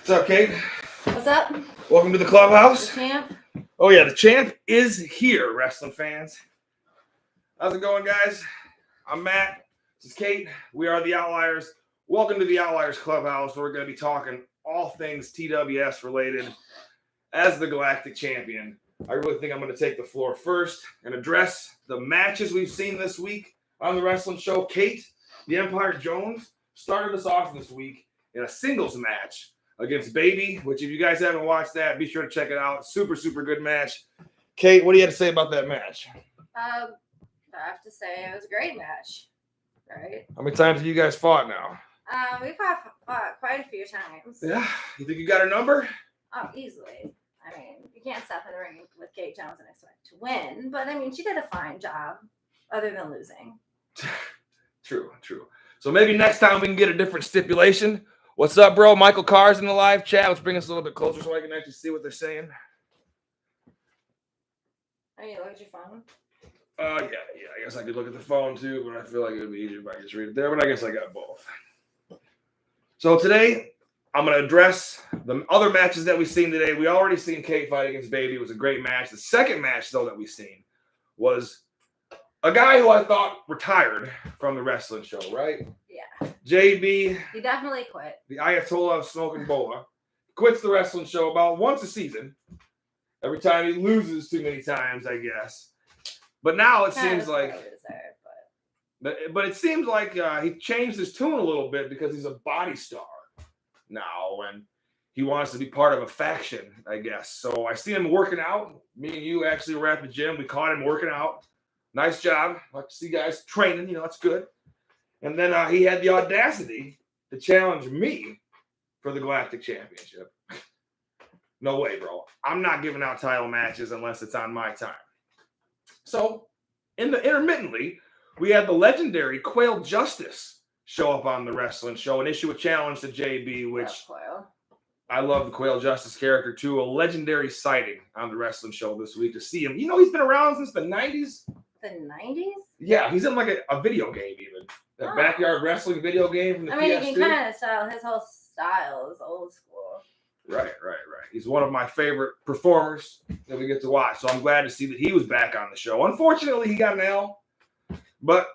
What's up, Kate? What's up? Welcome to the Clubhouse. The champ. Oh, yeah, the champ is here, wrestling fans. How's it going, guys? I'm Matt. This is Kate. We are the Outliers. Welcome to the Outliers Clubhouse, where we're going to be talking all things TWS related as the Galactic Champion. I really think I'm going to take the floor first and address the matches we've seen this week on the wrestling show. Kate, the Empire Jones, started us off this week in a singles match against Baby, which if you guys haven't watched that, be sure to check it out. Super, super good match. Kate, what do you have to say about that match? I have to say it was a great match, right? How many times have you guys fought now? We've fought quite a few times. Yeah. You think you got a number? Oh, easily. I mean, you can't step in the ring with Kate Jones and expect to win, but I mean, she did a fine job other than losing. True. So maybe next time we can get a different stipulation. What's up, bro? Michael Carr's in the live chat. Let's bring us a little bit closer so I can actually see what they're saying. Oh, you look at your phone? Yeah. I guess I could look at the phone too, but I feel like it would be easier if I could just read it there. But I guess I got both. So today, I'm going to address the other matches that we've seen today. We already seen Kate fight against Baby. It was a great match. The second match, though, that we've seen was a guy who I thought retired from the wrestling show, right? Yeah. JB. He definitely quit. The Ayatollah of Smoking Bola. Quits the wrestling show about once a season. Every time he loses too many times, I guess. But now it seems like... But it seems like he changed his tune a little bit because he's a body star now. And he wants to be part of a faction, I guess. So I see him working out. Me and you actually were at the gym. We caught him working out. Nice job. Like to see guys training. That's good. And then he had the audacity to challenge me for the Galactic Championship. No way, bro. I'm not giving out title matches unless it's on my time. So, intermittently, we had the legendary Quail Justice show up on the wrestling show and issue a challenge to JB, which I love the Quail Justice character too. A legendary sighting on the wrestling show this week to see him. He's been around since the 90s. The 90s? Yeah, he's in like a video game even. That backyard wrestling video game from the PS2. I mean, you can kind of tell his whole style is old school. Right. He's one of my favorite performers that we get to watch. So I'm glad to see that he was back on the show. Unfortunately, he got an L. But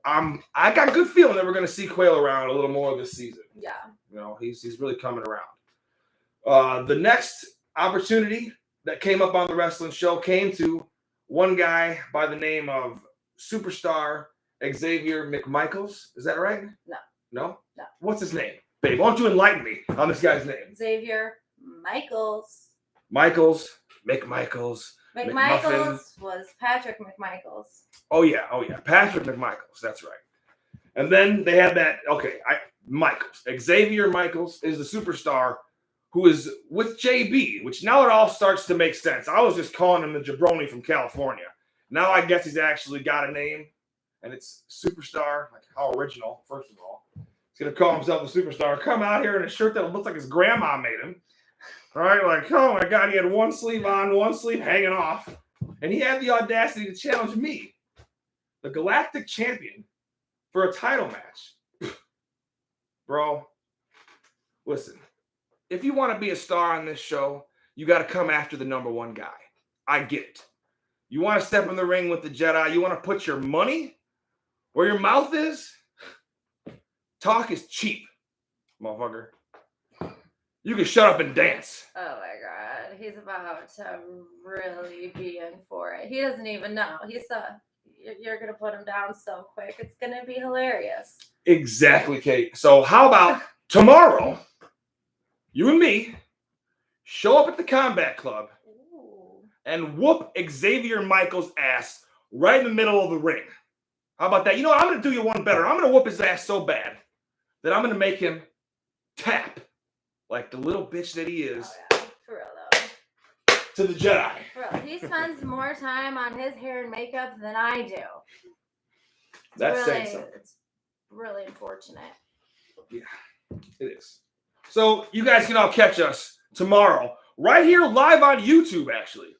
I got a good feeling that we're going to see Quail around a little more this season. Yeah. He's really coming around. The next opportunity that came up on the wrestling show came to one guy by the name of Superstar Xavier Mykeals. Is that right? No. No? No. What's his name? Babe, why don't you enlighten me on this guy's name? Xavier Mykeals. McMichaels. McMichaels was Patrick McMichaels. Oh yeah. Patrick McMichaels. That's right. And then they had that. Okay, Mykeals. Xavier Mykeals is the superstar who is with JB, which now it all starts to make sense. I was just calling him the jabroni from California. Now I guess he's actually got a name, and it's Superstar. Like how original, first of all. He's going to call himself a superstar. Come out here in a shirt that looks like his grandma made him. All right, like, oh my God, he had one sleeve on, one sleeve hanging off. And he had the audacity to challenge me, the Galactic Champion, for a title match. Bro, listen, if you want to be a star on this show, you got to come after the number one guy. I get it. You want to step in the ring with the Jedi, you want to put your money where your mouth is? Talk is cheap, motherfucker. You can shut up and dance. Oh my God. He's about to really be in for it. He doesn't even know. you're going to put him down so quick. It's going to be hilarious. Exactly, Kate. So how about tomorrow, you and me show up at the Combat Club and whoop Xavier Mykeals' ass right in the middle of the ring. How about that? You know what? I'm going to do you one better. I'm going to whoop his ass so bad that I'm going to make him tap like the little bitch that he is. Oh, yeah. For real, though. To the Jedi. For real. He spends more time on his hair and makeup than I do. That's saying something. It's really unfortunate. Yeah, it is. So you guys can all catch us tomorrow right here live on YouTube, actually.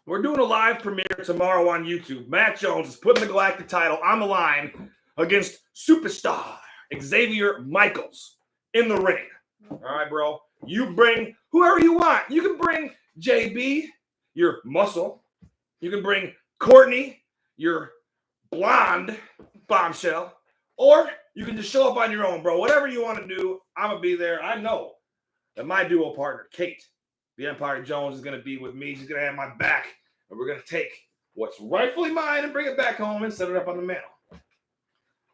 We're doing a live premiere tomorrow on YouTube. Matt Jones is putting the Galactic title on the line against superstar Xavier Mykeals in the ring. All right, bro. You bring whoever you want. You can bring JB, your muscle. You can bring Courtney, your blonde bombshell. Or you can just show up on your own, bro. Whatever you want to do, I'm going to be there. I know that my duo partner, Kate, the Empire Jones, is going to be with me. She's going to have my back. And we're going to take what's rightfully mine and bring it back home and set it up on the mantle.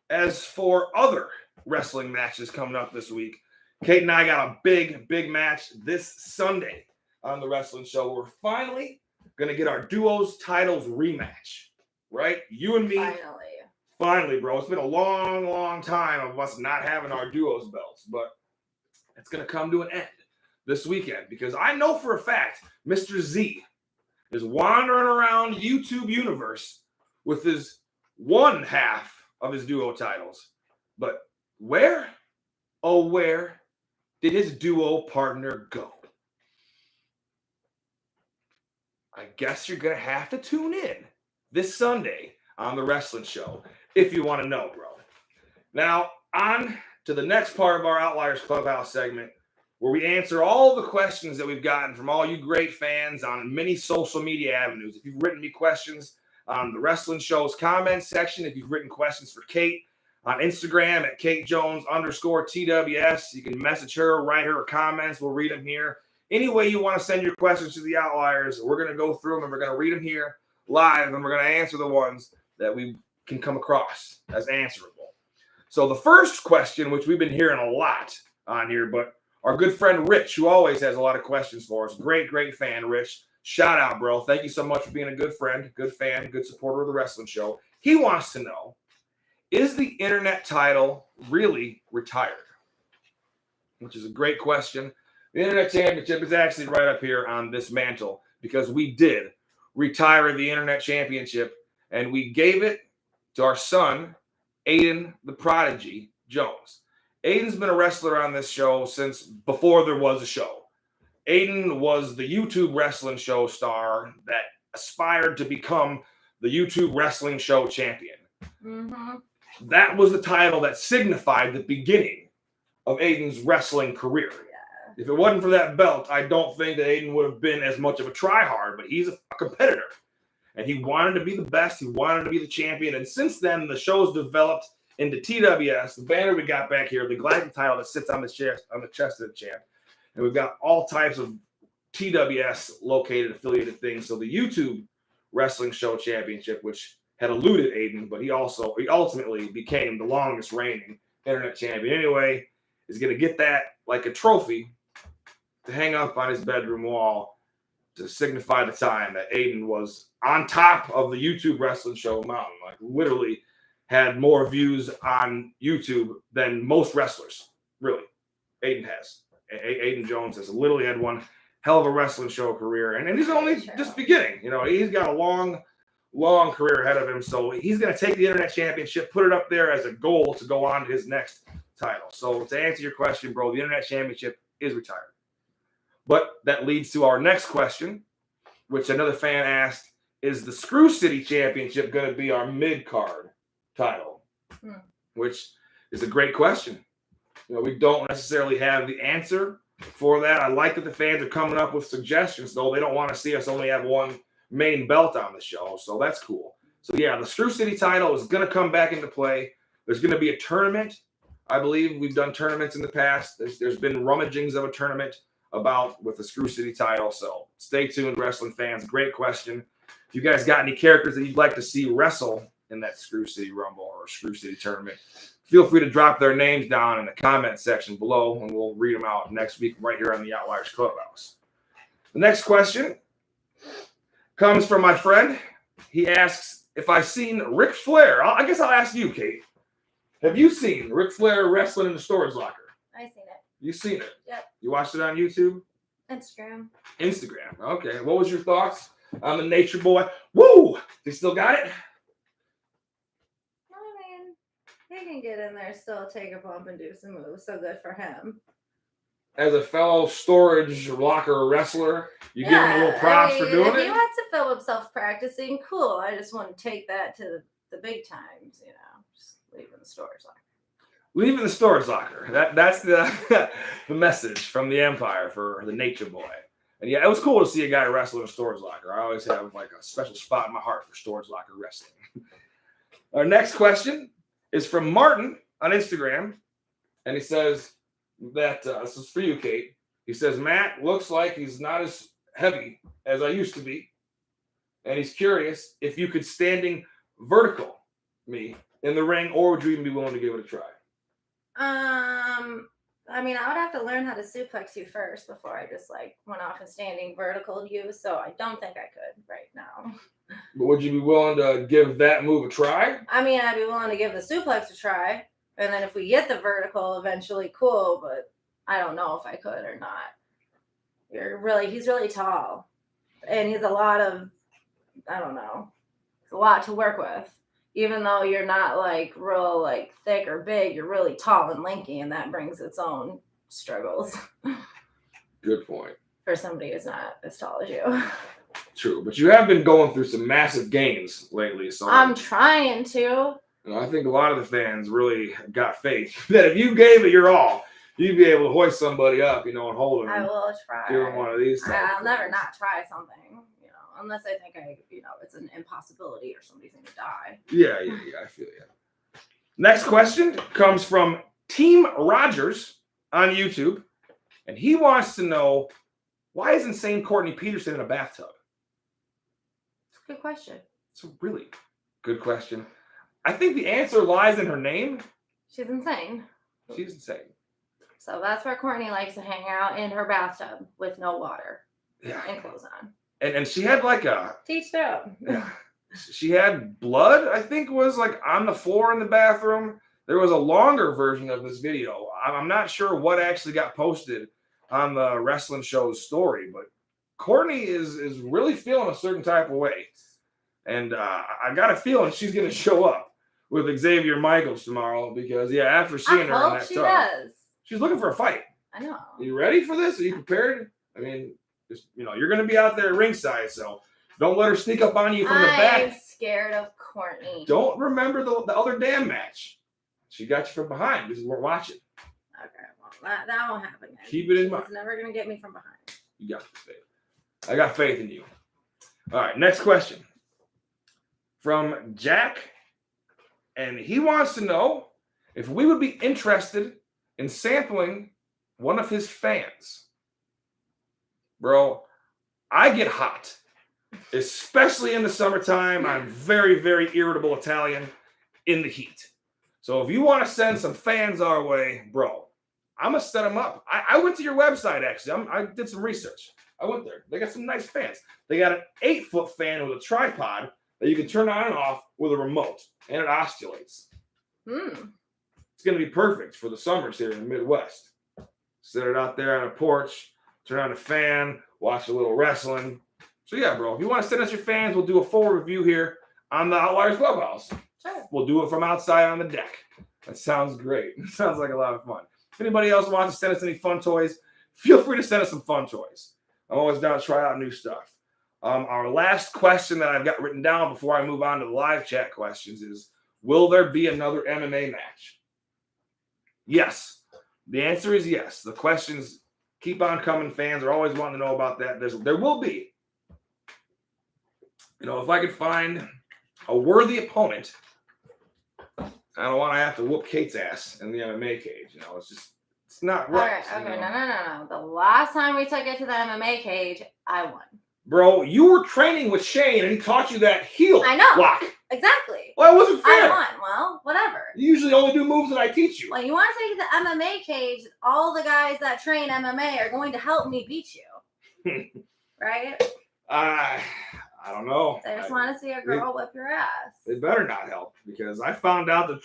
As for other wrestling matches coming up this week, Kate and I got a big, big match this Sunday on the wrestling show. We're finally going to get our duos titles rematch, right? You and me. Finally, bro. It's been a long, long time of us not having our duos belts, but it's going to come to an end this weekend because I know for a fact Mr. Z is wandering around YouTube universe with his one half of his duo titles. But where, oh, where did his duo partner go? I guess you're going to have to tune in this Sunday on the wrestling show if you want to know, bro. Now, on to the next part of our Outliers Clubhouse segment where we answer all the questions that we've gotten from all you great fans on many social media avenues. If you've written me questions on the wrestling show's comments section, if you've written questions for Kate on Instagram at KateJones_TWS, you can message her, write her comments. We'll read them here. Any way you want to send your questions to the Outliers, we're going to go through them and we're going to read them here live and we're going to answer the ones that we can come across as answerable. So the first question, which we've been hearing a lot on here, but our good friend Rich, who always has a lot of questions for us, great fan, Rich. Shout out, bro. Thank you so much for being a good friend, good fan, good supporter of the wrestling show. He wants to know, is the internet title really retired? Which is a great question. The internet championship is actually right up here on this mantle because we did retire the internet championship and we gave it to our son, Aiden the Prodigy Jones. Aiden's been a wrestler on this show since before there was a show. Aiden was the YouTube wrestling show star that aspired to become the YouTube wrestling show champion. Mm-hmm. That was the title that signified the beginning of Aiden's wrestling career. Yeah. If it wasn't for that belt, I don't think that Aiden would have been as much of a tryhard, but he's a competitor. And he wanted to be the best. He wanted to be the champion. And since then, the show's developed into TWS, the banner we got back here, the Galactic title that sits on the chest of the champ. And we've got all types of TWS located affiliated things. So the YouTube Wrestling Show Championship, which had eluded Aiden, but he ultimately became the longest reigning internet champion anyway, is going to get that like a trophy to hang up on his bedroom wall to signify the time that Aiden was on top of the YouTube Wrestling Show mountain. Like literally had more views on YouTube than most wrestlers. Really. Aiden has. Aiden Jones has literally had one hell of a wrestling show career. And he's only just beginning. You know, he's got a long career ahead of him. So he's going to take the internet championship, put it up there as a goal to go on to his next title. So to answer your question, bro, the internet championship is retired. But that leads to our next question, which another fan asked, is the Screw City Championship going to be our mid-card title? Which is a great question. You know, we don't necessarily have the answer for that. I like that the fans are coming up with suggestions, though. They don't want to see us only have one main belt on the show, so that's cool. So, yeah, the Screw City title is going to come back into play. There's going to be a tournament. I believe we've done tournaments in the past. There's been rummagings of a tournament with the Screw City title. So stay tuned, wrestling fans. Great question. If you guys got any characters that you'd like to see wrestle in that Screw City Rumble or Screw City tournament, feel free to drop their names down in the comment section below, and we'll read them out next week right here on the Outliers Clubhouse. The next question comes from my friend. He asks if I've seen Ric Flair. I guess I'll ask you, Kate. Have you seen Ric Flair wrestling in the storage locker? I've seen it. You've seen it? Yep. You watched it on YouTube? Instagram. Okay. What was your thoughts on the Nature Boy? Woo! They still got it? I mean, he can get in there, still take a bump and do some moves. So good for him. As a fellow storage locker wrestler, you give him a little props for doing it? If he wants to film himself practicing, cool. I just want to take that to the big times, just leave in the storage locker. Leave in the storage locker. That's the the message from the Empire for the Nature Boy. And yeah, it was cool to see a guy wrestle in a storage locker. I always have like a special spot in my heart for storage locker wrestling. Our next question is from Martin on Instagram. And he says that, this is for you, Kate. He says, Matt looks like he's not as heavy as I used to be. And he's curious if you could standing vertical me in the ring, or would you even be willing to give it a try? I mean, I would have to learn how to suplex you first before I just went off and standing vertical you. So I don't think I could right now. But would you be willing to give that move a try? I mean, I'd be willing to give the suplex a try. And then if we get the vertical eventually, cool. But I don't know if I could or not. He's really tall. And he's a lot of, I don't know, it's a lot to work with. Even though you're not real thick or big, you're really tall and lanky, and that brings its own struggles. Good point. For somebody who's not as tall as you. True, but you have been going through some massive gains lately, so I'm trying to. I think a lot of the fans really got faith that if you gave it your all, you'd be able to hoist somebody up, and hold them. I will try. Give them one of these. I'll never not try something. Unless I think it's an impossibility or somebody's going to die. Yeah, I feel you. Next question comes from Team Rogers on YouTube, and he wants to know, why is Insane Courtney Peterson in a bathtub? It's a good question. It's a really good question. I think the answer lies in her name. She's insane. She's insane. So that's where Courtney likes to hang out, in her bathtub with no water and clothes on. And she had teach their own. Yeah. She had blood, I think, was on the floor in the bathroom. There was a longer version of this video. I'm not sure what actually got posted on the wrestling show's story, but Courtney is really feeling a certain type of way. And I got a feeling she's going to show up with Xavier Mykeals tomorrow because, after seeing her in that tub, does. She's looking for a fight. I know. Are you ready for this? Are you prepared? I mean, just, you're going to be out there ringside, so don't let her sneak up on you from the back. I'm scared of Courtney. Don't remember the other damn match. She got you from behind because we're watching. Okay, well, that won't happen. Keep it in mind. She's never going to get me from behind. You got the faith. I got faith in you. All right, next question. From Jack, and he wants to know if we would be interested in sampling one of his fans. Bro, I get hot, especially in the summertime. I'm very, very irritable Italian in the heat. So if you want to send some fans our way, bro, I'm going to set them up. I went to your website, actually. I did some research. I went there. They got some nice fans. They got an 8-foot fan with a tripod that you can turn on and off with a remote, and it oscillates. It's going to be perfect for the summers here in the Midwest. Set it out there on a porch. Turn on a fan, watch a little wrestling. So yeah, bro, if you want to send us your fans, we'll do a full review here on the Outliers Clubhouse. Sure. We'll do it from outside on the deck. That sounds great. It sounds like a lot of fun. If anybody else wants to send us any fun toys, feel free to send us some fun toys. I'm always down to try out new stuff. Our last question that I've got written down before I move on to the live chat questions is, will there be another MMA match? Yes. The answer is yes. The questions keep on coming. Fans are always wanting to know about that. There will be. If I could find a worthy opponent, I don't want to have to whoop Kate's ass in the MMA cage. It's not right. All right. Okay. No. The last time we took it to the MMA cage, I won. Bro, you were training with Shane and he taught you that heel lock. Exactly. Well, it wasn't fair. I won. Well, whatever. You usually only do moves that I teach you. Well, you want to take the MMA cage, all the guys that train MMA are going to help me beat you. Right? I don't know. I just want to see a girl whip your ass. They better not help, because I found out the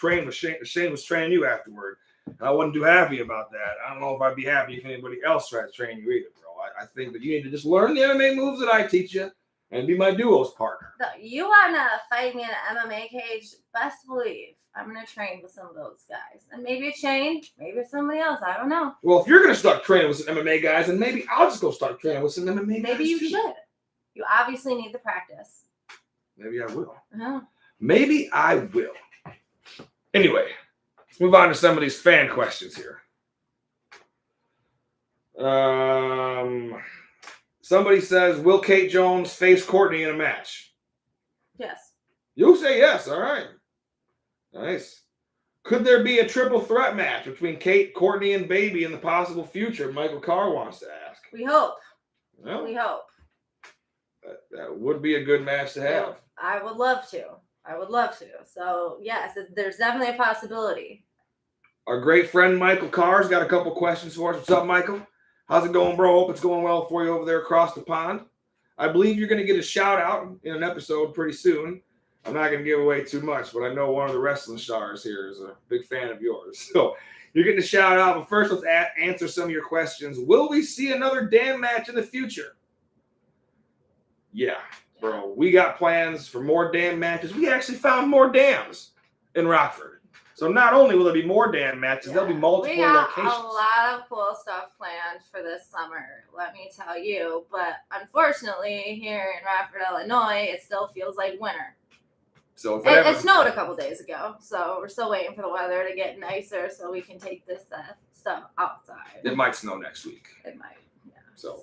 Shane was training you afterward. And I wasn't too happy about that. I don't know if I'd be happy if anybody else tried to train you either, bro. I think that you need to just learn the MMA moves that I teach you and be my duos partner. So you want to fight me in an MMA cage? Best believe I'm going to train with some of those guys. And maybe it's Shane, maybe it's somebody else. I don't know. Well, if you're going to start training with some MMA guys, then maybe I'll just go start training with some MMA guys. Maybe you should. You obviously need the practice. Maybe I will. Uh-huh. Maybe I will. Anyway, let's move on to some of these fan questions here. Somebody says, will Kate Jones face Courtney in a match? Yes. You'll say yes. All right. Nice. Could there be a triple threat match between Kate, Courtney, and Baby in the possible future? Michael Carr wants to ask. We hope. Well, we hope. That would be a good match to have. I would love to. So, yes, there's definitely a possibility. Our great friend Michael Carr's got a couple questions for us. What's up, Michael? How's it going, bro? Hope it's going well for you over there across the pond. I believe you're going to get a shout out in an episode pretty soon. I'm not going to give away too much, but I know one of the wrestling stars here is a big fan of yours. So you're getting a shout out. But first, let's answer some of your questions. Will we see another damn match in the future? Yeah, bro. We got plans for more damn matches. We actually found more dams in Rockford. So not only will there be more damn matches, there'll be multiple locations. We got a lot of cool stuff planned for this summer, let me tell you. But unfortunately, here in Rockford, Illinois, it still feels like winter. So it snowed a couple days ago, so we're still waiting for the weather to get nicer so we can take this stuff outside. It might snow next week. It might, yeah. So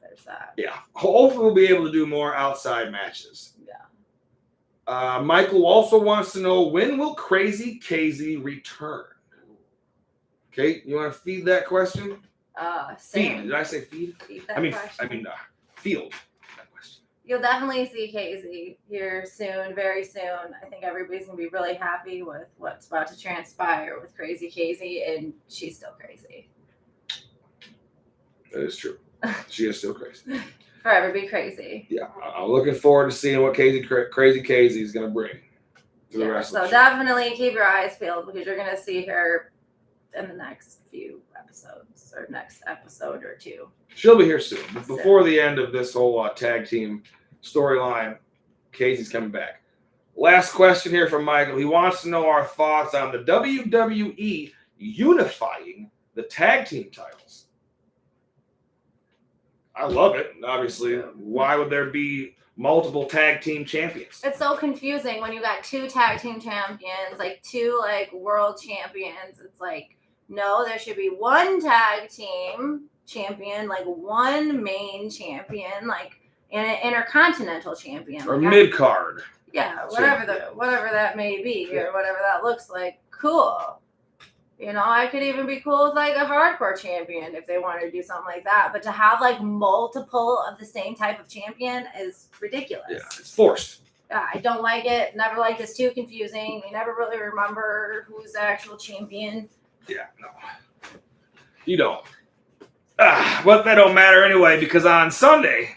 there's that. Yeah, hopefully we'll be able to do more outside matches. Yeah. Michael also wants to know, when will Crazy Casey return? Kate, you want to feed that question? Feed. Did I say feed? Feed that question. Field that question. You'll definitely see Casey here soon, very soon. I think everybody's going to be really happy with what's about to transpire with Crazy Casey, and she's still crazy. That is true. She is still crazy. Forever be crazy. Yeah, I'm looking forward to seeing what Crazy Casey is going to bring to the rest of the show. Definitely keep your eyes peeled, because you're going to see her in the next few episodes, or next episode or two. She'll be here soon. Before the end of this whole tag team storyline, Casey's coming back. Last question here from Michael. He wants to know our thoughts on the WWE unifying the tag team titles. I love it. Obviously, why would there be multiple tag team champions? It's so confusing when you got two tag team champions, like two world champions. It's like, no, there should be one tag team champion, one main champion, and an intercontinental champion. Or mid-card. Yeah, whatever that may be, or whatever that looks like. Cool. I could even be cool with a hardcore champion if they wanted to do something like that. But to have multiple of the same type of champion is ridiculous. Yeah, it's forced. Yeah, I don't like it. Never liked it. It's too confusing. You never really remember who's the actual champion. Yeah, no. You don't. But that don't matter anyway, because on Sunday,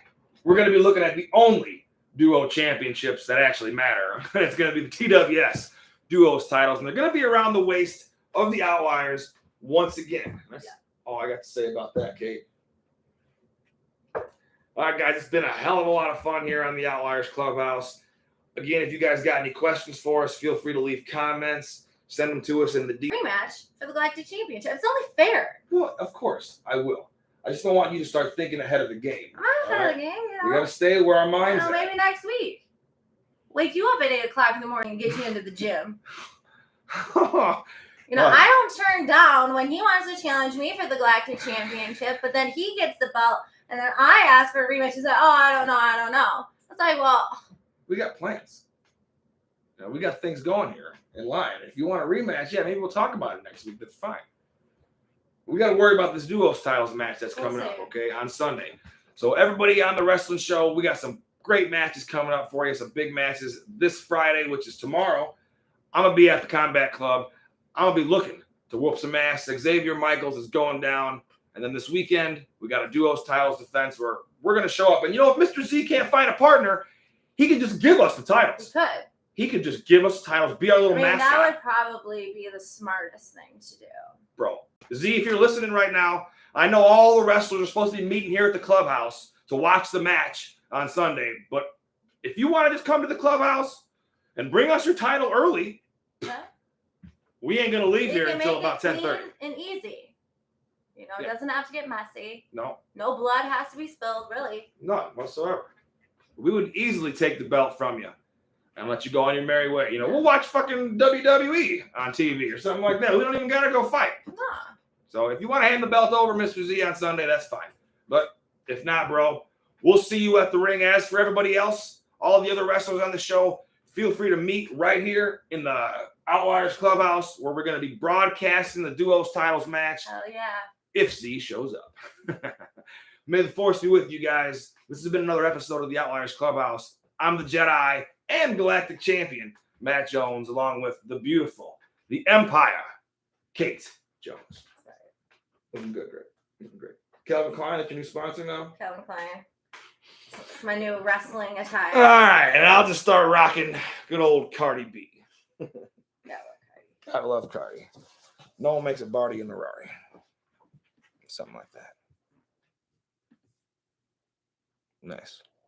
we're going to be looking at the only duo championships that actually matter. It's going to be the TWS duos titles, and they're going to be around the waist of the Outliers once again. That's all I got to say about that, Kate. All right, guys, it's been a hell of a lot of fun here on the Outliers Clubhouse. Again, if you guys got any questions for us, feel free to leave comments. Send them to us in the rematch for the Galactic Championship. It's only fair. Well, of course, I will. I just don't want you to start thinking ahead of the game. I'm ahead of the game, We got to stay where our minds are. Maybe next week. Wake you up at 8 o'clock in the morning and get you into the gym. I don't turn down when he wants to challenge me for the Galactic Championship, but then he gets the belt, and then I ask for a rematch. He's like, I don't know. It's like, well, we got plans. We got things going here in line. If you want a rematch, maybe we'll talk about it next week. That's fine. We got to worry about this duos titles match that's coming up, okay, on Sunday. So everybody on the wrestling show, we got some great matches coming up for you. Some big matches this Friday, which is tomorrow. I'm going to be at the Combat Club. I'm going to be looking to whoop some ass. Xavier Mykeals is going down. And then this weekend, we got a duos titles defense where we're going to show up. And, if Mr. Z can't find a partner, he can just give us the titles. He could. He could just give us titles, be our little mascot. That would probably be the smartest thing to do. Bro, Z, if you're listening right now, I know all the wrestlers are supposed to be meeting here at the Clubhouse to watch the match on Sunday. But if you want to just come to the Clubhouse and bring us your title early, we ain't going to leave here until about 10:30. And easy. It doesn't have to get messy. No blood has to be spilled, really. None whatsoever. We would easily take the belt from you and let you go on your merry way. We'll watch fucking WWE on TV or something like that. We don't even got to go fight. Nah. So if you want to hand the belt over, Mr. Z, on Sunday, that's fine. But if not, bro, we'll see you at the ring. As for everybody else, all the other wrestlers on the show, feel free to meet right here in the Outliers Clubhouse where we're going to be broadcasting the duos titles match. Hell yeah. If Z shows up. May the force be with you guys. This has been another episode of the Outliers Clubhouse. I'm the Jedi and Galactic Champion, Matt Jones, along with the beautiful, the Empire, Kate Jones. Looking good, right? Looking great. Calvin Klein, that's your new sponsor now? Calvin Klein. It's my new wrestling attire. All right, and I'll just start rocking good old Cardi B. I love Cardi. No one makes a Barty in the Rari. Something like that. Nice.